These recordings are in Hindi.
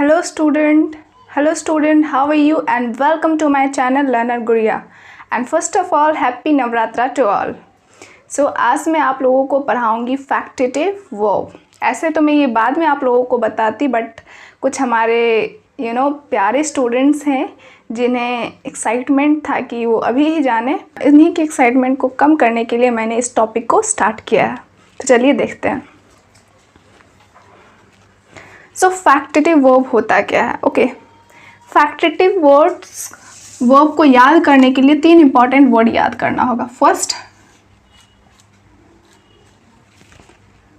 Hello student, how are you and welcome to my channel Learner Guria. And first of all, happy Navratra to all. So आज मैं आप लोगों को पढ़ाऊंगी फैक्टेटिव वर्ब. ऐसे तो मैं ये बाद में आप लोगों को बताती, बट कुछ हमारे प्यारे स्टूडेंट्स हैं जिन्हें एक्साइटमेंट था कि वो अभी ही जाने. इन्हीं की एक्साइटमेंट को कम करने के लिए मैंने इस टॉपिक को स्टार्ट किया है. तो चलिए देखते हैं. सो फैक्टेटिव वर्ब होता क्या है? ओके, फैक्टेटिव वर्ब को याद करने के लिए 3 इंपॉर्टेंट वर्ड याद करना होगा. First,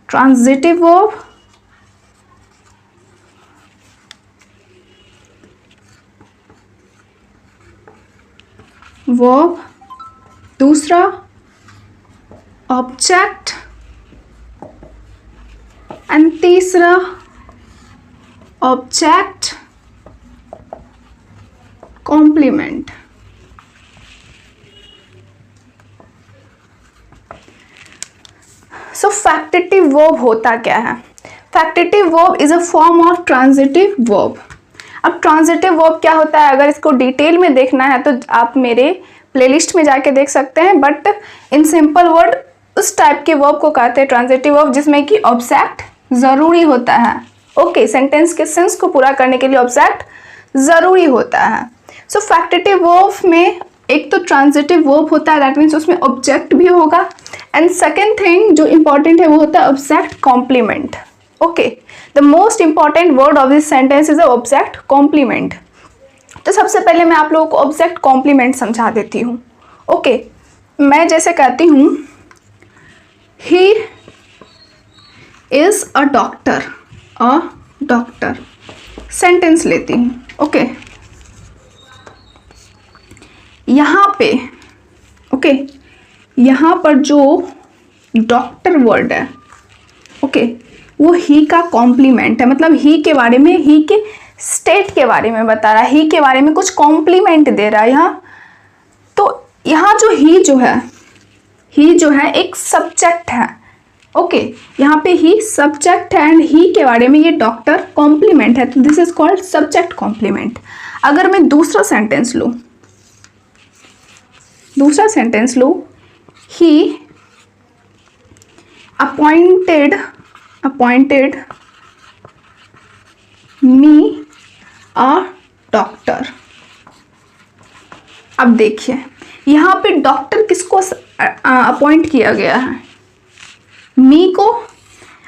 transitive verb. दूसरा, ऑब्जेक्ट. एंड तीसरा, object complement. So factitive verb होता क्या है? Factitive verb is a form of transitive verb. अब ट्रांजिटिव वर्ब क्या होता है, अगर इसको डिटेल में देखना है तो आप मेरे प्लेलिस्ट में जाके देख सकते हैं. बट इन सिंपल वर्ड उस टाइप के वर्ब को कहते हैं ट्रांजिटिव वर्ब जिसमें कि ऑब्जेक्ट ज़रूरी होता है. ओके, सेंटेंस के सेंस को पूरा करने के लिए ऑब्जेक्ट ज़रूरी होता है. सो फैक्टेटिव वर्ब में एक तो ट्रांजिटिव वर्ब होता है, दैट मीन्स उसमें ऑब्जेक्ट भी होगा. एंड सेकेंड थिंग जो इम्पॉर्टेंट है वो होता है object complement. Okay, the most important word of this sentence is object complement. तो सबसे पहले मैं आप लोगों को ऑब्जेक्ट कॉम्प्लीमेंट समझा देती हूँ. ओके, मैं जैसे कहती हूँ he is a doctor. Sentence लेती हूँ. ओके, यहाँ पे यहाँ पर जो डॉक्टर वर्ड है वो ही का कॉम्प्लीमेंट है. मतलब ही के बारे में, ही के स्टेट के बारे में बता रहा है, ही के बारे में कुछ कॉम्प्लीमेंट दे रहा है यहाँ. तो यहाँ जो ही जो है एक सब्जेक्ट है. ओके, यहाँ पे ही सब्जेक्ट है एंड ही के बारे में ये डॉक्टर कॉम्प्लीमेंट है. तो this is called subject complement. अगर मैं दूसरा सेंटेंस लूँ, ही अपॉइंटेड मी अ डॉक्टर. अब देखिए यहाँ पे डॉक्टर किसको अपॉइंट किया गया है? मी को.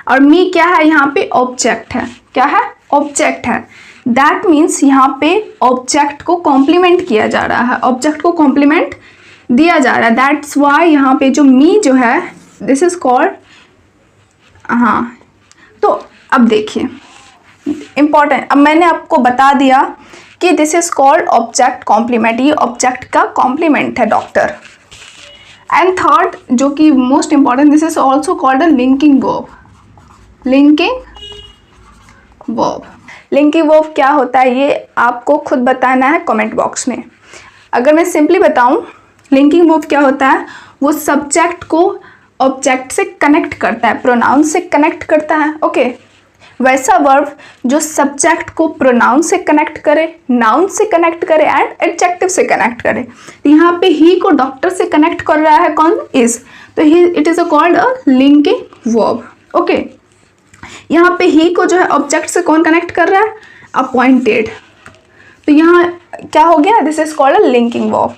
और मी क्या है? यहाँ पे ऑब्जेक्ट है. क्या है? ऑब्जेक्ट है. दैट मीन्स यहाँ पे ऑब्जेक्ट को कॉम्प्लीमेंट किया जा रहा है, ऑब्जेक्ट को कॉम्प्लीमेंट दिया जा रहा है. दैट्स वाई यहाँ पे जो मी जो है दिस इज कॉल्ड. हाँ, तो अब देखिए इम्पॉर्टेंट, अब मैंने आपको बता दिया कि this is called object complement. ये ऑब्जेक्ट का कॉम्प्लीमेंट है डॉक्टर. एंड थर्ड जो कि most important, this is also called a linking verb. Linking verb क्या होता है ये आपको खुद बताना है कमेंट बॉक्स में. अगर मैं सिंपली बताऊं, लिंकिंग वर्ब क्या होता है, वो सब्जेक्ट को ऑब्जेक्ट से कनेक्ट करता है, प्रोनाउन से कनेक्ट करता है. ओके, वैसा वर्ब जो सब्जेक्ट को प्रोनाउन से कनेक्ट करे, नाउन से कनेक्ट करे एंड एडजेक्टिव से कनेक्ट करे. तो यहाँ पे ही को डॉक्टर से कनेक्ट कर रहा है कौन? इज. तो ही it is called a linking verb. Okay, यहाँ पे ही को जो है ऑब्जेक्ट से कौन कनेक्ट कर रहा है? अपॉइंटेड. तो यहाँ क्या हो गया? This is called a linking verb.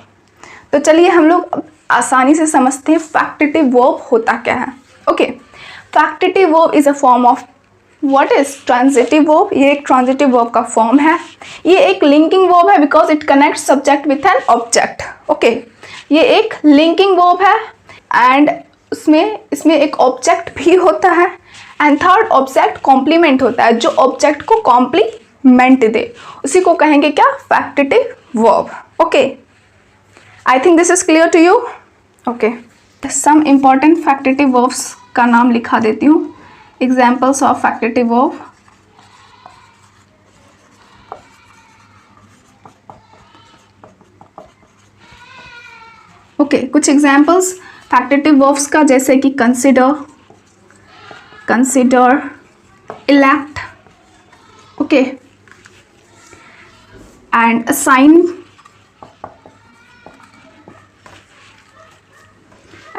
तो चलिए हम लोग आसानी से समझते हैं फैक्टेटिव वर्ब होता क्या है. Okay, factitive verb is a form of what is transitive verb. ये एक ट्रांजिटिव वर्ब का फॉर्म है. ये एक लिंकिंग वर्ब है because it connect subject with an object. Okay, ये एक लिंकिंग वर्ब है एंड इसमें एक ऑब्जेक्ट भी होता है. एंड थर्ड, ऑब्जेक्ट कॉम्प्लीमेंट होता है, जो ऑब्जेक्ट को कॉम्प्लीमेंट दे उसी को कहेंगे क्या? Factitive verb. Okay, I think this is clear to you. Okay, some important factitive verbs का नाम लिखा देती हूँ. Examples of factitive verb. Okay, कुछ एग्जाम्पल्स फैक्टेटिव वर्ब्स का, जैसे कि consider, elect. Okay, and assign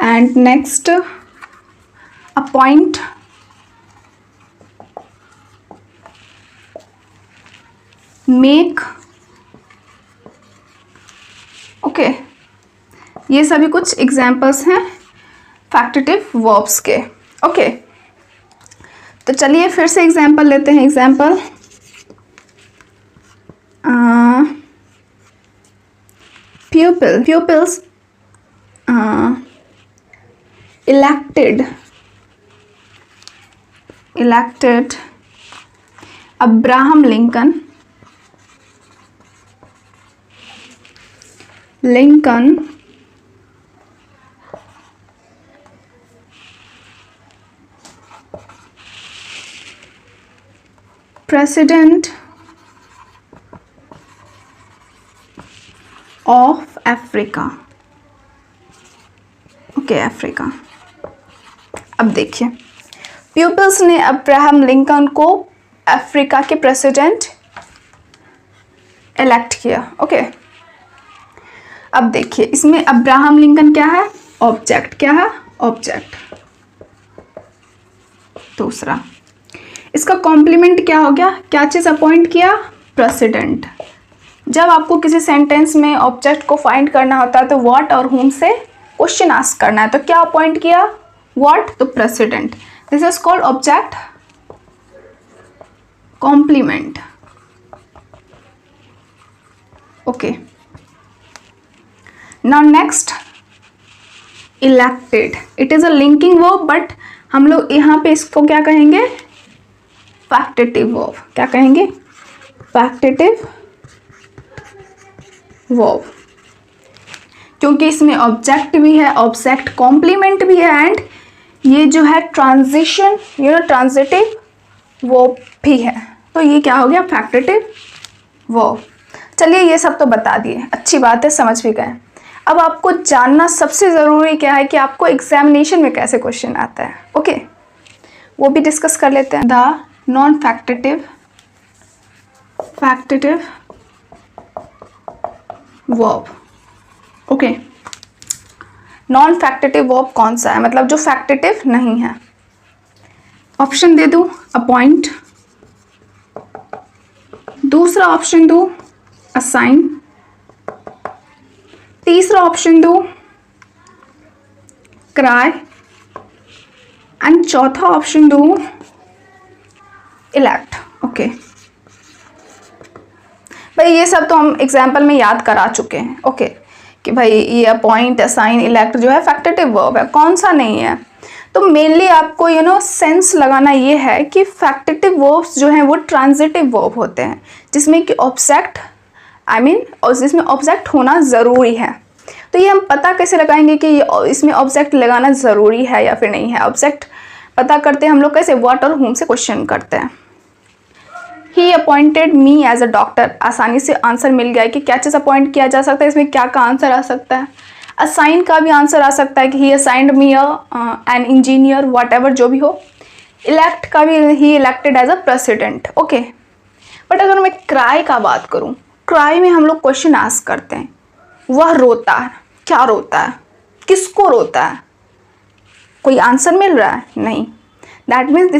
and next appoint, make, okay ये सभी कुछ एग्जाम्पल्स हैं फैक्टेटिव वर्ब्स के। ओके तो चलिए फिर से एग्जाम्पल लेते हैं। Example pupils elected Abraham Lincoln president of Africa। Okay Africa. अब देखिए प्यूपिल्स ने अब्राहम लिंकन को अफ्रीका के प्रेसिडेंट इलेक्ट किया। ओके अब देखिए इसमें अब्राहम लिंकन क्या है, ऑब्जेक्ट। क्या है, ऑब्जेक्ट। दूसरा इसका कॉम्प्लीमेंट क्या हो गया, क्या चीज़ अपॉइंट किया, प्रेसिडेंट। जब आपको किसी सेंटेंस में ऑब्जेक्ट को फाइंड करना होता है तो व्हाट और whom से क्वेश्चन आस्क करना है, तो क्या अपॉइंट किया, व्हाट, तो president. This is called object complement. Okay now next elected. It is a linking verb but हम लोग यहाँ पे इसको क्या कहेंगे, फैक्टेटिव वर्ब। क्या कहेंगे, फैक्टेटिव वर्ब, क्योंकि इसमें ऑब्जेक्ट भी है, ऑब्जेक्ट कॉम्प्लीमेंट भी है एंड ये जो है ट्रांजिशन ट्रांजिटिव वर्ब भी है। तो ये क्या हो गया, फैक्टेटिव वर्ब। चलिए ये सब तो बता दिए, अच्छी बात है, समझ भी गए। अब आपको जानना सबसे ज़रूरी क्या है कि आपको एग्जामिनेशन में कैसे क्वेश्चन आता है। ओके वो भी डिस्कस कर लेते हैं। The non factitive verb. Okay non factitive verb कौन सा है, मतलब जो फैक्टेटिव नहीं है। ऑप्शन दे दूं, अपॉइंट। दूसरा ऑप्शन दूं, असाइन। तीसरा ऑप्शन दूं, क्राई। एंड चौथा ऑप्शन दूं, इलेक्ट। ओके भाई ये सब तो हम एग्जाम्पल में याद करा चुके हैं। ओके कि भाई ये अपॉइंट, असाइन, इलेक्ट जो है फैक्टेटिव वर्ब है, कौन सा नहीं है। तो मेनली आपको सेंस लगाना ये है कि फैक्टेटिव वर्ब्स जो हैं वो ट्रांजिटिव वर्ब होते हैं, जिसमें कि ऑब्जेक्ट और जिसमें ऑब्जेक्ट होना ज़रूरी है। तो ये हम पता कैसे लगाएंगे कि इसमें ऑब्जेक्ट लगाना ज़रूरी है या फिर नहीं है। ऑब्जेक्ट पता करते हैं हम लोग कैसे, व्हाट और whom से क्वेश्चन करते हैं। He appointed me as a doctor, आसानी से आंसर मिल गया है कि क्या चीज़ अपॉइंट किया जा सकता है, इसमें क्या का आंसर आ सकता है। असाइन का भी आंसर आ सकता है कि he assigned me an engineer, whatever जो भी हो। इलेक्ट का भी he elected as a president. Okay but अगर मैं क्राई का बात करूँ, क्राई में हम लोग क्वेश्चन आस्क करते हैं, वह रोता है, क्या रोता है, किसको रोता है, कोई आंसर मिल रहा है, नहीं। That means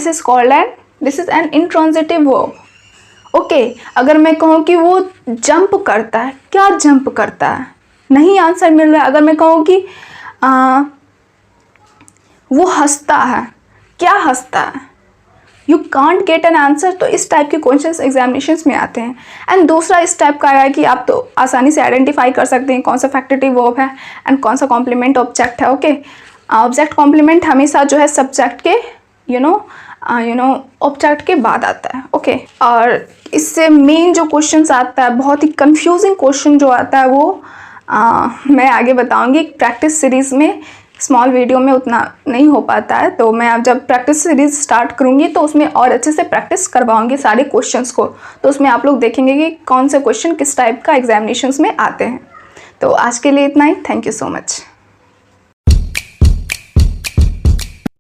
this is an intransitive verb. Okay अगर मैं कहूँ कि वो जंप करता है, क्या जंप करता है, नहीं आंसर मिल रहा है। अगर मैं कहूँ कि वो हंसता है, क्या हंसता है, you can't get an answer. तो इस टाइप के क्वेश्चंस एग्जामिनेशंस में आते हैं। एंड दूसरा इस टाइप का है कि आप तो आसानी से आइडेंटिफाई कर सकते हैं कौन सा फैक्टेटिव वर्ब है एंड कौन सा कॉम्प्लीमेंट ऑब्जेक्ट है। ओके ऑब्जेक्ट कॉम्प्लीमेंट हमेशा जो है सब्जेक्ट के ऑब्जेक्ट के बाद आता है। ओके और इससे मेन जो क्वेश्चंस आता है, बहुत ही कंफ्यूजिंग क्वेश्चन जो आता है वो मैं आगे बताऊंगी प्रैक्टिस सीरीज़ में। स्मॉल वीडियो में उतना नहीं हो पाता है, तो मैं अब जब प्रैक्टिस सीरीज स्टार्ट करूंगी तो उसमें और अच्छे से प्रैक्टिस करवाऊंगी सारे क्वेश्चंस को। तो उसमें आप लोग देखेंगे कि कौन से क्वेश्चन किस टाइप का एग्जामिनेशंस में आते हैं। तो आज के लिए इतना ही। Thank you so much.